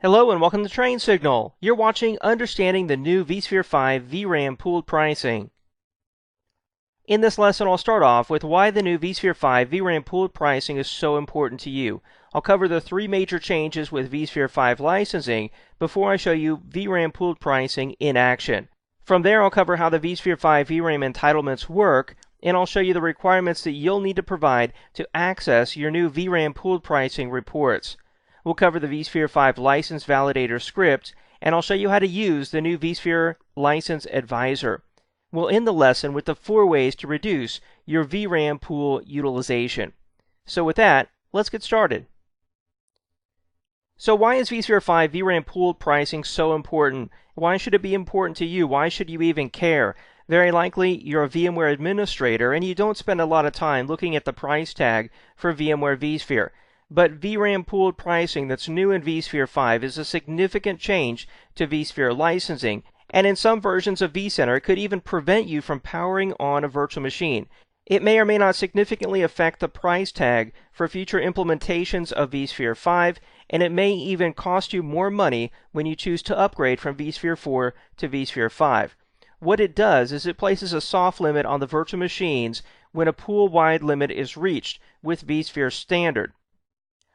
Hello and welcome to Train Signal. You're watching Understanding the new vSphere 5 vRAM pooled pricing. In this lesson, I'll start off with why the new vSphere 5 vRAM pooled pricing is so important to you. I'll cover the three major changes with vSphere 5 licensing before I show you vRAM pooled pricing in action. From there, I'll cover how the vSphere 5 vRAM entitlements work, and I'll show you the requirements that you'll need to provide to access your new vRAM pooled pricing reports. We'll cover the vSphere 5 License Validator script, and I'll show you how to use the new vSphere License Advisor. We'll end the lesson with the 4 ways to reduce your vRAM pool utilization. So with that, let's get started. So why is vSphere 5 vRAM pooled pricing so important? Why should it be important to you? Why should you even care? Very likely, you're a VMware administrator and you don't spend a lot of time looking at the price tag for VMware vSphere. But vRAM pooled pricing that's new in vSphere 5 is a significant change to vSphere licensing, and in some versions of vCenter, it could even prevent you from powering on a virtual machine. It may or may not significantly affect the price tag for future implementations of vSphere 5, and it may even cost you more money when you choose to upgrade from vSphere 4 to vSphere 5. What it does is it places a soft limit on the virtual machines when a pool-wide limit is reached with vSphere Standard.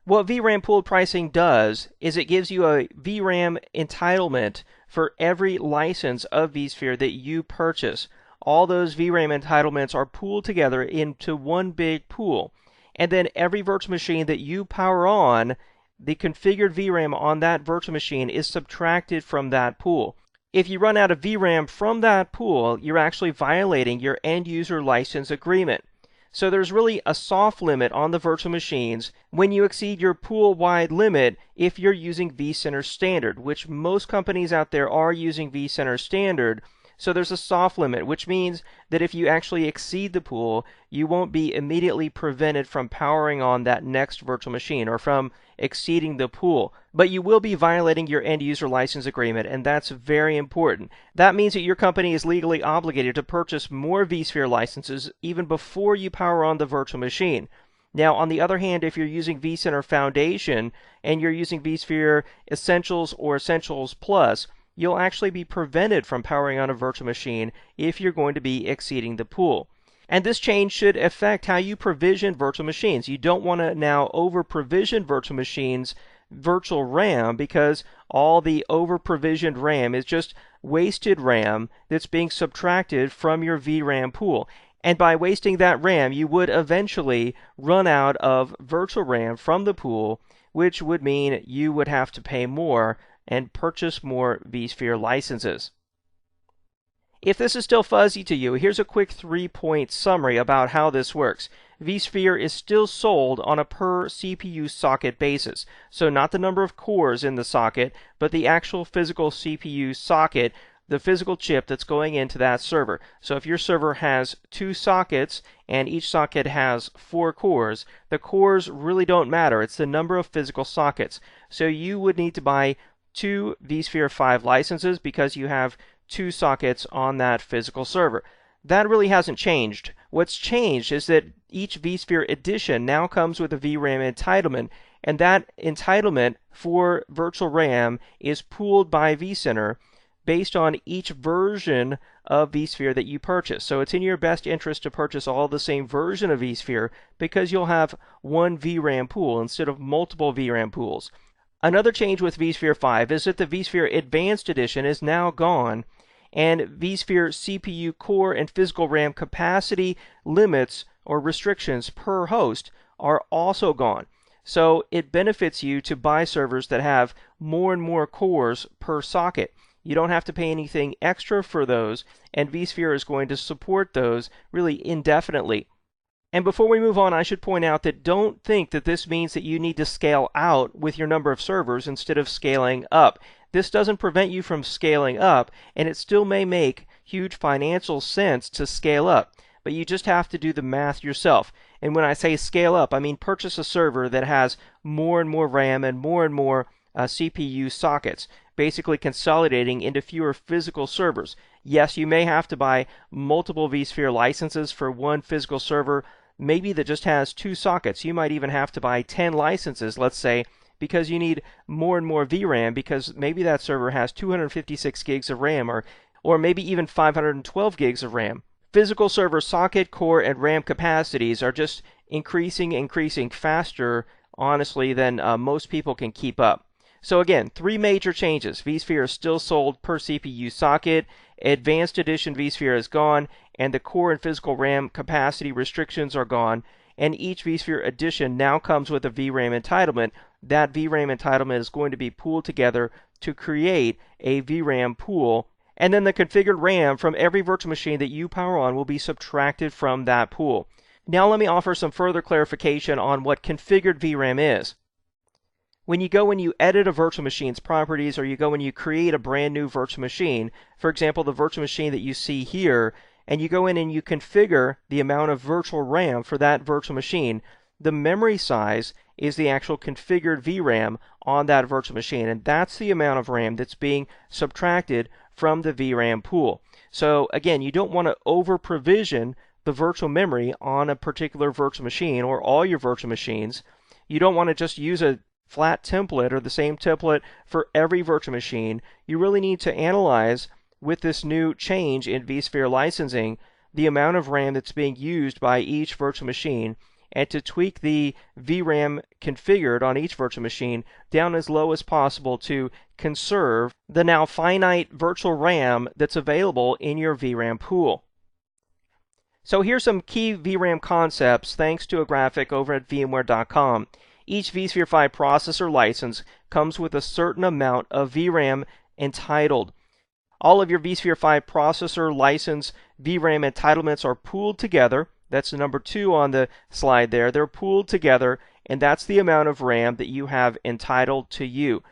What vRAM pooled pricing does is it gives you a vRAM entitlement for every license of vSphere that you purchase. All those vRAM entitlements are pooled together into one big pool. And then every virtual machine that you power on, the configured vRAM on that virtual machine is subtracted from that pool. If you run out of vRAM from that pool, you're actually violating your end user license agreement. So there's really a soft limit on the virtual machines when you exceed your pool-wide limit if you're using vCenter Standard, which most companies out there are using vCenter Standard. So there's a soft limit, which means that if you actually exceed the pool, you won't be immediately prevented from powering on that next virtual machine or from exceeding the pool. But you will be violating your end user license agreement, and that's very important. That means that your company is legally obligated to purchase more vSphere licenses even before you power on the virtual machine. Now, on the other hand, if you're using vCenter Foundation and you're using vSphere Essentials or Essentials Plus, you'll actually be prevented from powering on a virtual machine if you're going to be exceeding the pool. And this change should affect how you provision virtual machines. You don't want to now over-provision virtual machines virtual RAM, because all the over-provisioned RAM is just wasted RAM that's being subtracted from your vRAM pool. And by wasting that RAM, you would eventually run out of virtual RAM from the pool, which would mean you would have to pay more and purchase more vSphere licenses. If this is still fuzzy to you, here's a quick 3-point summary about how this works. vSphere is still sold on a per CPU socket basis. So not the number of cores in the socket, but the actual physical CPU socket, the physical chip that's going into that server. So if your server has 2 sockets and each socket has 4 cores, the cores really don't matter. It's the number of physical sockets. So you would need to buy 2 vSphere 5 licenses because you have 2 sockets on that physical server. That really hasn't changed. What's changed is that each vSphere edition now comes with a vRAM entitlement, and that entitlement for virtual RAM is pooled by vCenter based on each version of vSphere that you purchase. So it's in your best interest to purchase all the same version of vSphere because you'll have one vRAM pool instead of multiple vRAM pools. Another change with vSphere 5 is that the vSphere Advanced Edition is now gone, and vSphere CPU core and physical RAM capacity limits or restrictions per host are also gone. So it benefits you to buy servers that have more and more cores per socket. You don't have to pay anything extra for those, and vSphere is going to support those really indefinitely. And before we move on, I should point out that don't think that this means that you need to scale out with your number of servers instead of scaling up. This doesn't prevent you from scaling up, and it still may make huge financial sense to scale up. But you just have to do the math yourself. And when I say scale up, I mean purchase a server that has more and more RAM and more CPU sockets, basically consolidating into fewer physical servers. Yes, you may have to buy multiple vSphere licenses for one physical server, maybe that just has 2 sockets. You might even have to buy 10 licenses, let's say, because you need more and more VRAM because maybe that server has 256 gigs of RAM or maybe even 512 gigs of RAM. Physical server socket, core, and RAM capacities are just increasing faster, honestly, than most people can keep up. So again, three major changes. vSphere is still sold per CPU socket, Advanced Edition vSphere is gone, and the core and physical RAM capacity restrictions are gone, and each vSphere edition now comes with a vRAM entitlement. That vRAM entitlement is going to be pooled together to create a vRAM pool, and then the configured RAM from every virtual machine that you power on will be subtracted from that pool. Now let me offer some further clarification on what configured vRAM is. When you go and you edit a virtual machine's properties, or you go and you create a brand new virtual machine, for example, the virtual machine that you see here, and you go in and you configure the amount of virtual RAM for that virtual machine, the memory size is the actual configured VRAM on that virtual machine, and that's the amount of RAM that's being subtracted from the VRAM pool. So again, you don't want to over provision the virtual memory on a particular virtual machine or all your virtual machines. You don't want to just use a flat template or the same template for every virtual machine. You really need to analyze, with this new change in vSphere licensing, the amount of RAM that's being used by each virtual machine, and to tweak the VRAM configured on each virtual machine down as low as possible to conserve the now finite virtual RAM that's available in your VRAM pool. So here's some key VRAM concepts thanks to a graphic over at VMware.com. Each vSphere 5 processor license comes with a certain amount of VRAM entitled. All of your vSphere 5 processor license VRAM entitlements are pooled together. That's the number 2 on the slide there. They're pooled together, and that's the amount of RAM that you have entitled to you.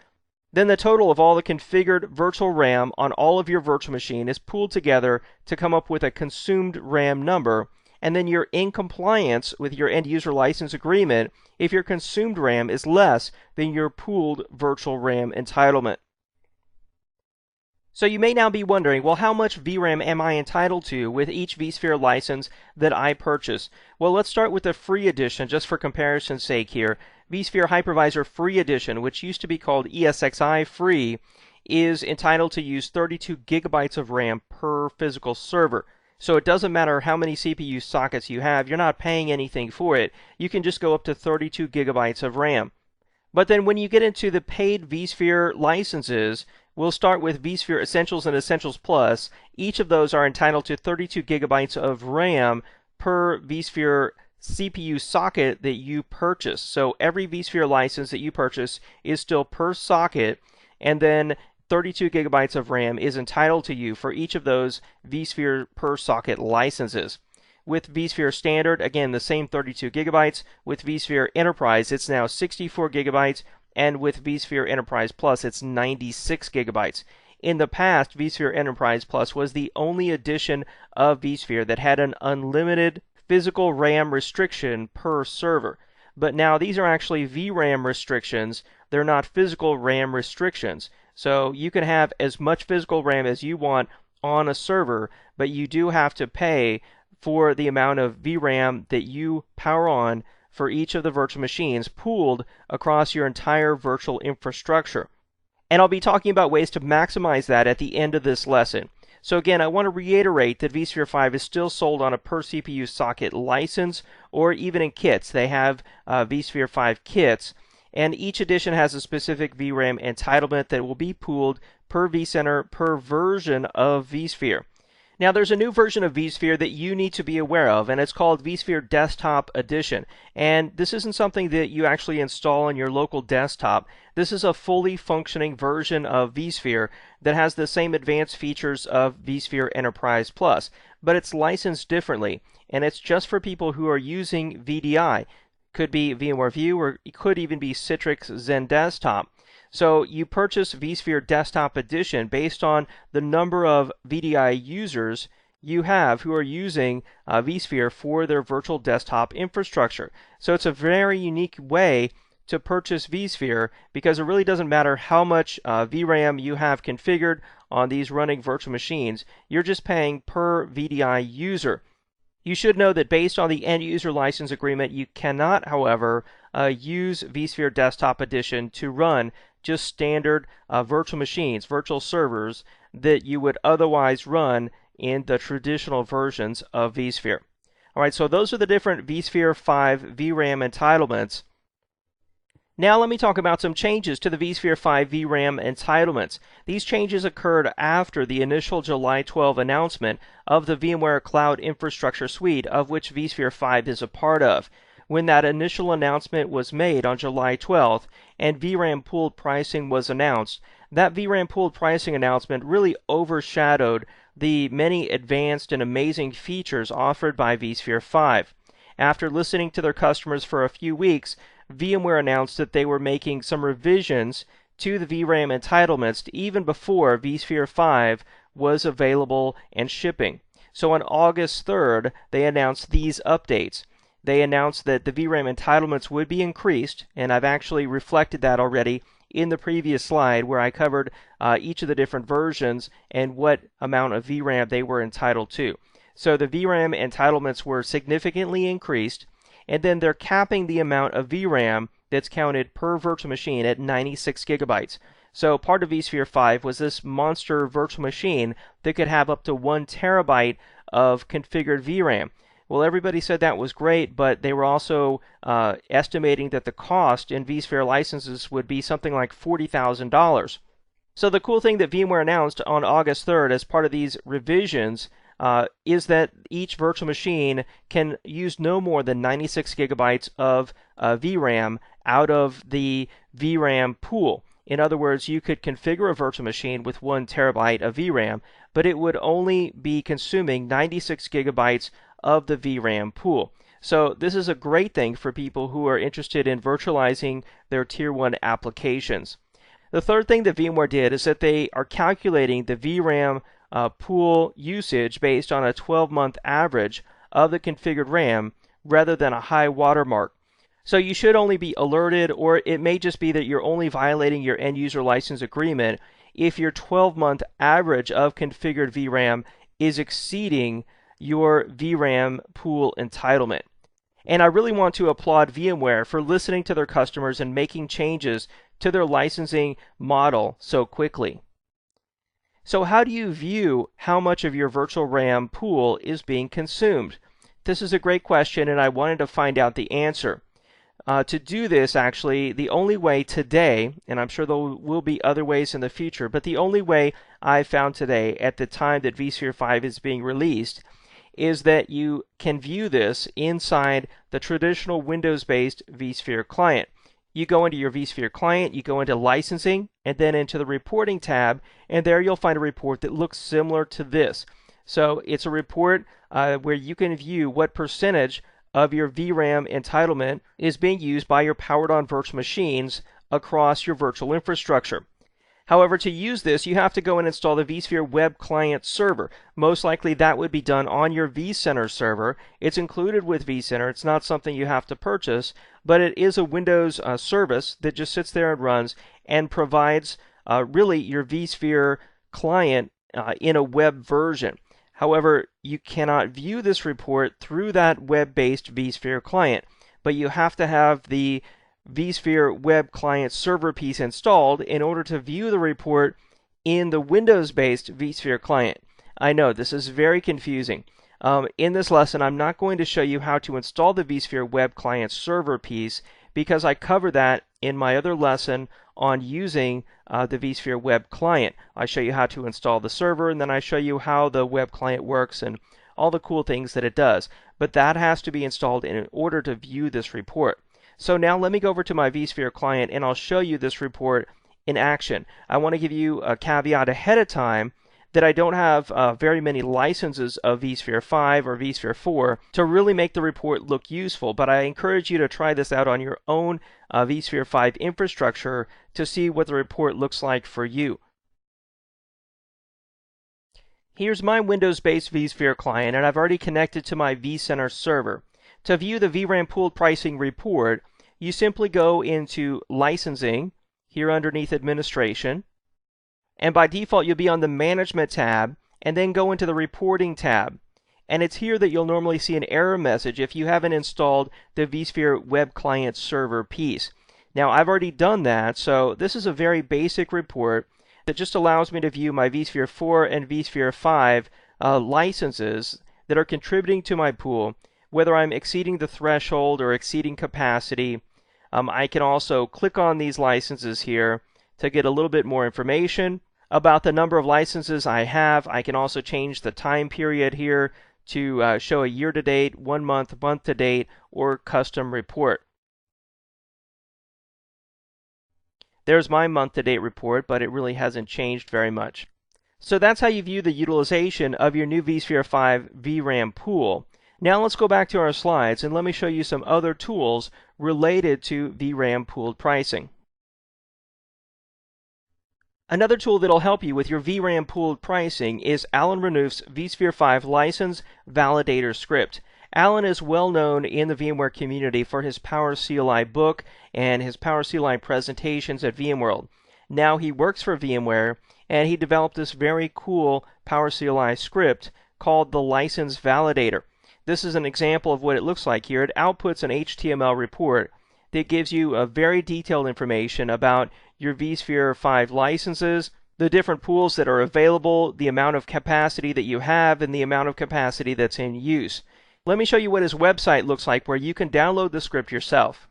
Then the total of all the configured virtual RAM on all of your virtual machine is pooled together to come up with a consumed RAM number, and then you're in compliance with your end user license agreement if your consumed RAM is less than your pooled virtual RAM entitlement. So you may now be wondering, well, how much VRAM am I entitled to with each vSphere license that I purchase? Well, let's start with the free edition, just for comparison's sake here. vSphere Hypervisor Free Edition, which used to be called ESXi Free, is entitled to use 32 gigabytes of RAM per physical server. So it doesn't matter how many CPU sockets you have, you're not paying anything for it. You can just go up to 32 gigabytes of RAM. But then when you get into the paid vSphere licenses, we'll start with vSphere Essentials and Essentials Plus. Each of those are entitled to 32 gigabytes of RAM per vSphere CPU socket that you purchase. So every vSphere license that you purchase is still per socket, and then 32 gigabytes of RAM is entitled to you for each of those vSphere per socket licenses. With vSphere Standard, again, the same 32 gigabytes. With vSphere Enterprise, it's now 64 gigabytes, and with vSphere Enterprise Plus, it's 96 gigabytes. In the past, vSphere Enterprise Plus was the only edition of vSphere that had an unlimited physical RAM restriction per server. But now these are actually vRAM restrictions. They're not physical RAM restrictions. So you can have as much physical RAM as you want on a server, but you do have to pay for the amount of vRAM that you power on for each of the virtual machines pooled across your entire virtual infrastructure. And I'll be talking about ways to maximize that at the end of this lesson. So again, I want to reiterate that vSphere 5 is still sold on a per CPU socket license, or even in kits. They have vSphere 5 kits, and each edition has a specific VRAM entitlement that will be pooled per vCenter per version of vSphere. Now there's a new version of vSphere that you need to be aware of, and it's called vSphere Desktop Edition. And this isn't something that you actually install on your local desktop. This is a fully functioning version of vSphere that has the same advanced features of vSphere Enterprise Plus, but it's licensed differently, and it's just for people who are using VDI. Could be VMware View, or it could even be Citrix Zen Desktop. So you purchase vSphere Desktop Edition based on the number of VDI users you have who are using vSphere for their virtual desktop infrastructure. So it's a very unique way to purchase vSphere, because it really doesn't matter how much VRAM you have configured on these running virtual machines. You're just paying per VDI user. You should know that based on the end user license agreement, you cannot, however, use vSphere Desktop Edition to run just standard virtual machines, virtual servers that you would otherwise run in the traditional versions of vSphere. All right, so those are the different vSphere 5 vRAM entitlements. Now let me talk about some changes to the vSphere 5 vRAM entitlements. These changes occurred after the initial July 12 announcement of the VMware Cloud Infrastructure Suite, of which vSphere 5 is a part of. When that initial announcement was made on July 12th and vRAM pooled pricing was announced, that vRAM pooled pricing announcement really overshadowed the many advanced and amazing features offered by vSphere 5. After listening to their customers for a few weeks, VMware announced that they were making some revisions to the vRAM entitlements even before vSphere 5 was available and shipping. So on August 3rd, they announced these updates. They announced that the vRAM entitlements would be increased, and I've actually reflected that already in the previous slide where I covered each of the different versions and what amount of vRAM they were entitled to. So the vRAM entitlements were significantly increased, and then they're capping the amount of vRAM that's counted per virtual machine at 96 gigabytes. So part of vSphere 5 was this monster virtual machine that could have up to 1 terabyte of configured vRAM. Well, everybody said that was great, but they were also estimating that the cost in vSphere licenses would be something like $40,000. So the cool thing that VMware announced on August 3rd as part of these revisions is that each virtual machine can use no more than 96 gigabytes of vRAM out of the vRAM pool. In other words, you could configure a virtual machine with 1 terabyte of vRAM, but it would only be consuming 96 gigabytes of the vRAM pool. So this is a great thing for people who are interested in virtualizing their Tier 1 applications. The third thing that VMware did is that they are calculating the vRAM pool usage based on a 12-month average of the configured RAM rather than a high watermark. So you should only be alerted, or it may just be that you're only violating your end user license agreement if your 12-month average of configured vRAM is exceeding your vRAM pool entitlement. And I really want to applaud VMware for listening to their customers and making changes to their licensing model so quickly. So how do you view how much of your virtual RAM pool is being consumed? This is a great question, and I wanted to find out the answer. To do this, actually, the only way today, and I'm sure there will be other ways in the future, but the only way I found today at the time that vSphere 5 is being released is that you can view this inside the traditional Windows-based vSphere client. You go into your vSphere client, you go into licensing, and then into the reporting tab, and there you'll find a report that looks similar to this. So it's a report where you can view what percentage of your vRAM entitlement is being used by your powered-on virtual machines across your virtual infrastructure. However, to use this, you have to go and install the vSphere web client server. Most likely that would be done on your vCenter server. It's included with vCenter. It's not something you have to purchase, but it is a Windows service that just sits there and runs and provides really your vSphere client in a web version. However, you cannot view this report through that web-based vSphere client, but you have to have the vSphere web client server piece installed in order to view the report in the Windows-based vSphere client. I know this is very confusing. In this lesson, I'm not going to show you how to install the vSphere web client server piece because I cover that in my other lesson on using the vSphere web client. I show you how to install the server, and then I show you how the web client works and all the cool things that it does. But that has to be installed in order to view this report. So now let me go over to my vSphere client and I'll show you this report in action. I want to give you a caveat ahead of time that I don't have very many licenses of vSphere 5 or vSphere 4 to really make the report look useful, but I encourage you to try this out on your own vSphere 5 infrastructure to see what the report looks like for you. Here's my Windows-based vSphere client, and I've already connected to my vCenter server. To view the vRAM pooled pricing report, you simply go into Licensing, here underneath Administration, and by default you'll be on the Management tab, and then go into the Reporting tab. And it's here that you'll normally see an error message if you haven't installed the vSphere Web Client Server piece. Now, I've already done that, so this is a very basic report that just allows me to view my vSphere 4 and vSphere 5 licenses that are contributing to my pool, whether I'm exceeding the threshold or exceeding capacity. I can also click on these licenses here to get a little bit more information about the number of licenses I have. I can also change the time period here to show a year-to-date, 1 month, month-to-date, or custom report. There's my month-to-date report, but it really hasn't changed very much. So that's how you view the utilization of your new vSphere 5 vRAM pool. Now let's go back to our slides and let me show you some other tools related to vRAM pooled pricing. Another tool that'll help you with your vRAM pooled pricing is Alan Renouf's vSphere 5 License Validator script. Alan is well known in the VMware community for his Power CLI book and his Power CLI presentations at VMworld. Now he works for VMware, and he developed this very cool Power CLI script called the License Validator. This is an example of what it looks like here. It outputs an HTML report that gives you a very detailed information about your vSphere 5 licenses, the different pools that are available, the amount of capacity that you have, and the amount of capacity that's in use. Let me show you what his website looks like where you can download the script yourself.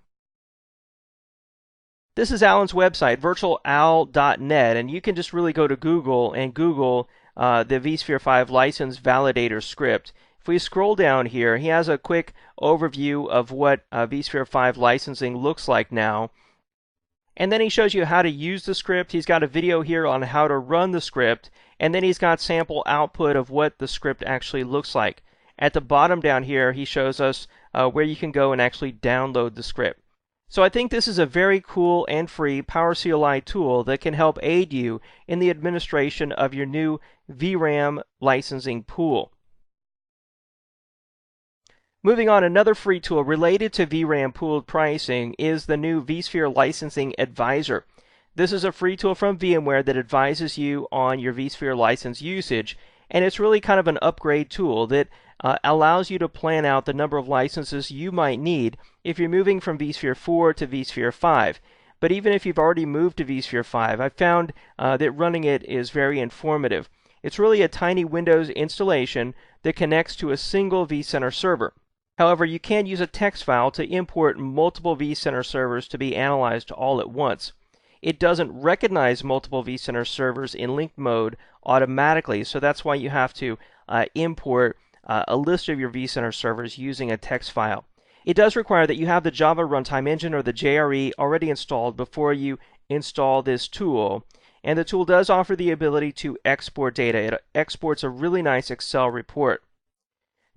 This is Alan's website, virtualal.net, and you can just really go to Google and Google the vSphere 5 License Validator script. If we scroll down here, he has a quick overview of what vSphere 5 licensing looks like now. And then he shows you how to use the script. He's got a video here on how to run the script, and then he's got sample output of what the script actually looks like. At the bottom down here, he shows us where you can go and actually download the script. So I think this is a very cool and free Power CLI tool that can help aid you in the administration of your new vRAM licensing pool. Moving on, another free tool related to vRAM pooled pricing is the new vSphere Licensing Advisor. This is a free tool from VMware that advises you on your vSphere license usage, and it's really kind of an upgrade tool that allows you to plan out the number of licenses you might need if you're moving from vSphere 4 to vSphere 5. But even if you've already moved to vSphere 5, I've found that running it is very informative. It's really a tiny Windows installation that connects to a single vCenter server. However, you can use a text file to import multiple vCenter servers to be analyzed all at once. It doesn't recognize multiple vCenter servers in linked mode automatically, so that's why you have to import a list of your vCenter servers using a text file. It does require that you have the Java Runtime Engine or the JRE already installed before you install this tool, and the tool does offer the ability to export data. It exports a really nice Excel report.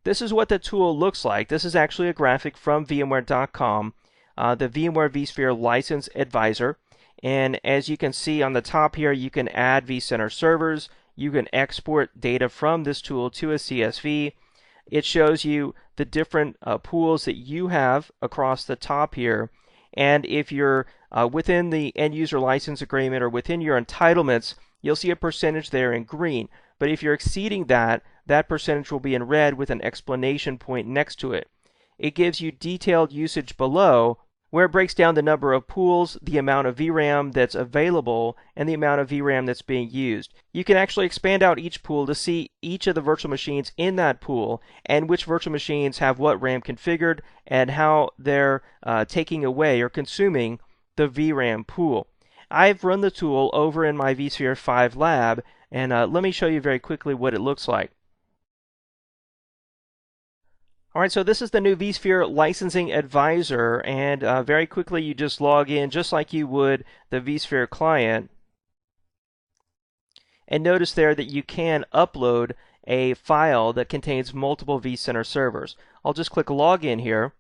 This is what the tool looks like. This is actually a graphic from VMware.com, the VMware vSphere License Advisor. And as you can see on the top here, you can add vCenter servers. You can export data from this tool to a CSV. It shows you the different pools that you have across the top here. And if you're within the end user license agreement or within your entitlements, you'll see a percentage there in green. But if you're exceeding that, that percentage will be in red with an explanation point next to it. It gives you detailed usage below, where it breaks down the number of pools, the amount of vRAM that's available, and the amount of vRAM that's being used. You can actually expand out each pool to see each of the virtual machines in that pool and which virtual machines have what RAM configured and how they're taking away or consuming the vRAM pool. I've run the tool over in my vSphere 5 lab, and let me show you very quickly what it looks like. Alright, so this is the new vSphere Licensing Advisor, and very quickly you just log in just like you would the vSphere client. And notice there that you can upload a file that contains multiple vCenter servers. I'll just click Login here.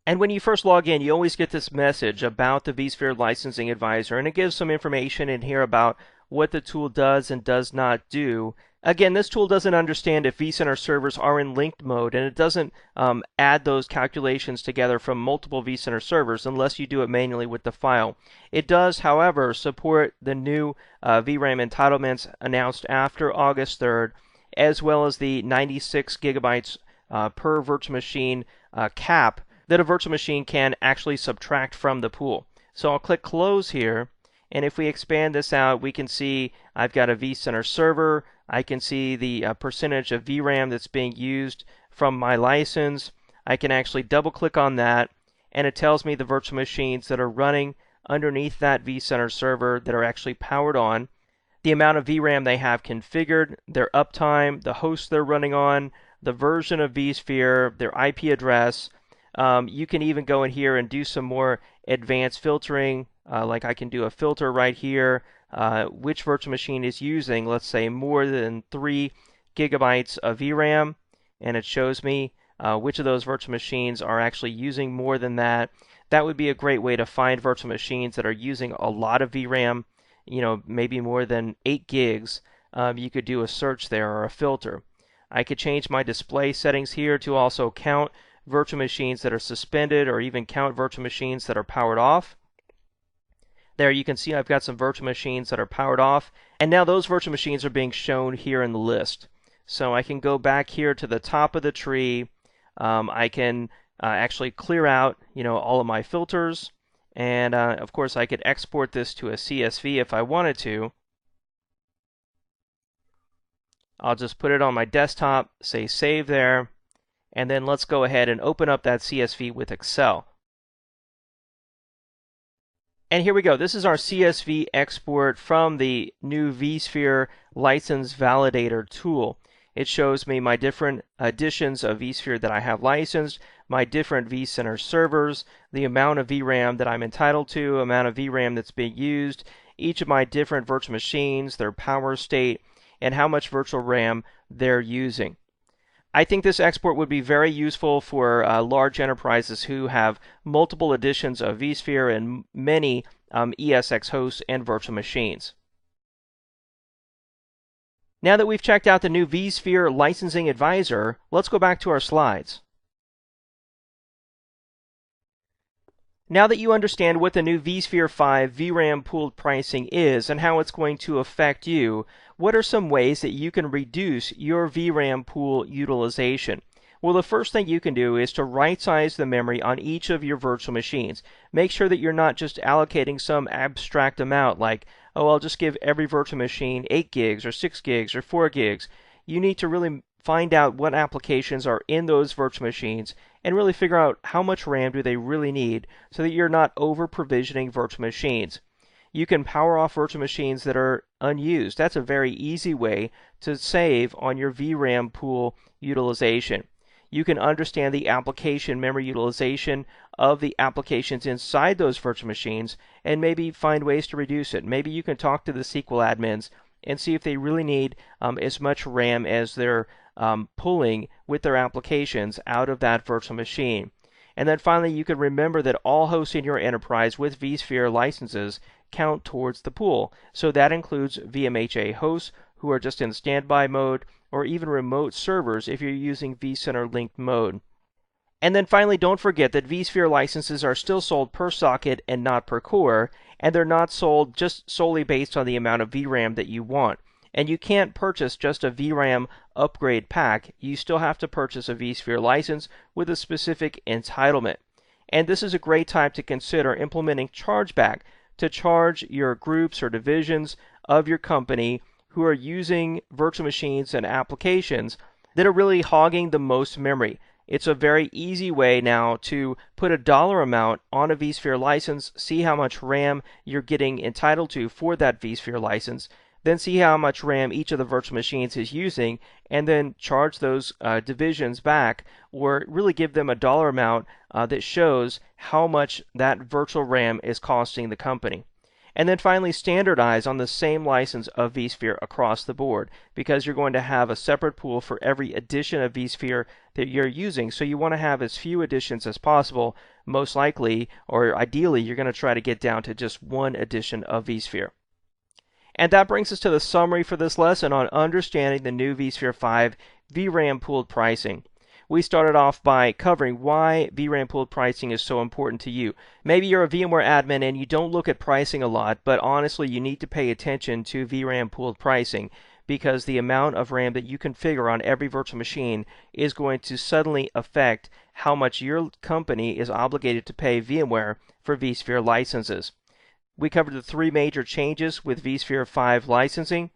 And when you first log in, you always get this message about the vSphere Licensing Advisor, and it gives some information in here about what the tool does and does not do. Again, this tool doesn't understand if vCenter servers are in linked mode, and it doesn't add those calculations together from multiple vCenter servers unless you do it manually with the file. It does, however, support the new vRAM entitlements announced after August 3rd, as well as the 96 gigabytes per virtual machine cap that a virtual machine can actually subtract from the pool. So I'll click Close here, and if we expand this out, we can see I've got a vCenter server. I can see the percentage of vRAM that's being used from my license. I can actually double click on that, and it tells me the virtual machines that are running underneath that vCenter server that are actually powered on, the amount of vRAM they have configured, their uptime, the host they're running on, the version of vSphere, their IP address. You can even go in here and do some more advanced filtering, like I can do a filter right here, which virtual machine is using, let's say, more than 3 gigabytes of vRAM, and it shows me which of those virtual machines are actually using more than that. That would be a great way to find virtual machines that are using a lot of vRAM, maybe more than 8 gigs. You could do a search there or a filter. I could change my display settings here to also count virtual machines that are suspended, or even count virtual machines that are powered off. There you can see I've got some virtual machines that are powered off, and now those virtual machines are being shown here in the list. So I can go back here to the top of the tree. I can actually clear out all of my filters, and of course I could export this to a CSV if I wanted to. I'll just put it on my desktop, say save there, and then let's go ahead and open up that CSV with Excel. And here we go. This is our CSV export from the new vSphere license validator tool. It shows me my different editions of vSphere that I have licensed, my different vCenter servers, the amount of vRAM that I'm entitled to, amount of vRAM that's being used, each of my different virtual machines, their power state, and how much virtual RAM they're using. I think this export would be very useful for large enterprises who have multiple editions of vSphere and many ESX hosts and virtual machines. Now that we've checked out the new vSphere Licensing Advisor, let's go back to our slides. Now that you understand what the new vSphere 5 vRAM pooled pricing is and how it's going to affect you, what are some ways that you can reduce your vRAM pool utilization? Well, the first thing you can do is to right-size the memory on each of your virtual machines. Make sure that you're not just allocating some abstract amount like, oh, I'll just give every virtual machine 8 gigs or 6 gigs or 4 gigs. You need to really find out what applications are in those virtual machines and really figure out how much RAM do they really need so that you're not over-provisioning virtual machines. You can power off virtual machines that are unused. That's a very easy way to save on your vRAM pool utilization. You can understand the application memory utilization of the applications inside those virtual machines and maybe find ways to reduce it. Maybe you can talk to the SQL admins and see if they really need as much RAM as they're pulling with their applications out of that virtual machine. And then finally, you can remember that all hosts in your enterprise with vSphere licenses count towards the pool. So that includes VMHA hosts who are just in standby mode, or even remote servers if you're using vCenter linked mode. And then finally, don't forget that vSphere licenses are still sold per socket and not per core, and they're not sold just solely based on the amount of vRAM that you want. And you can't purchase just a vRAM upgrade pack. You still have to purchase a vSphere license with a specific entitlement. And this is a great time to consider implementing chargeback to charge your groups or divisions of your company who are using virtual machines and applications that are really hogging the most memory. It's a very easy way now to put a dollar amount on a vSphere license, see how much RAM you're getting entitled to for that vSphere license, then see how much RAM each of the virtual machines is using, and then charge those divisions back, or really give them a dollar amount that shows how much that virtual RAM is costing the company. And then finally, standardize on the same license of vSphere across the board, because you're going to have a separate pool for every edition of vSphere that you're using. So you want to have as few editions as possible. Most likely, or ideally, you're going to try to get down to just one edition of vSphere. And that brings us to the summary for this lesson on understanding the new vSphere 5 vRAM pooled pricing. We started off by covering why vRAM pooled pricing is so important to you. Maybe you're a VMware admin and you don't look at pricing a lot, but honestly, you need to pay attention to vRAM pooled pricing because the amount of RAM that you configure on every virtual machine is going to suddenly affect how much your company is obligated to pay VMware for vSphere licenses. We covered the three major changes with vSphere 5 licensing.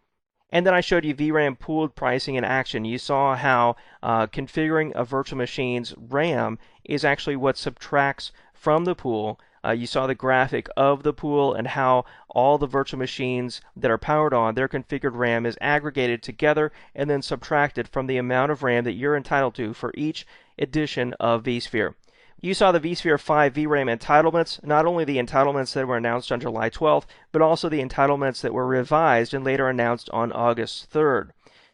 And then I showed you vRAM pooled pricing in action. You saw how configuring a virtual machine's RAM is actually what subtracts from the pool. You saw the graphic of the pool and how all the virtual machines that are powered on, their configured RAM is aggregated together and then subtracted from the amount of RAM that you're entitled to for each edition of vSphere. You saw the vSphere 5 vRAM entitlements, not only the entitlements that were announced on July 12th, but also the entitlements that were revised and later announced on August 3rd.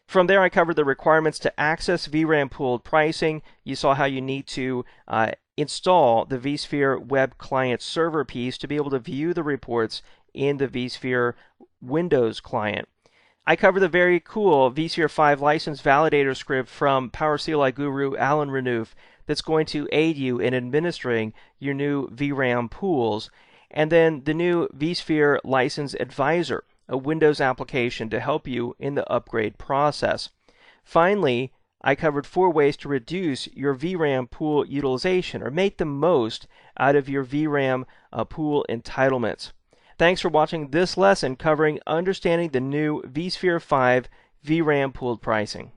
From there, I covered the requirements to access vRAM pooled pricing. You saw how you need to install the vSphere web client server piece to be able to view the reports in the vSphere Windows client. I covered the very cool vSphere 5 license validator script from PowerCLI guru Alan Renouf that's going to aid you in administering your new vRAM pools, and then the new vSphere License Advisor, a Windows application to help you in the upgrade process. Finally, I covered 4 ways to reduce your vRAM pool utilization or make the most out of your vRAM pool entitlements. Thanks for watching this lesson covering understanding the new vSphere 5 vRAM pooled pricing.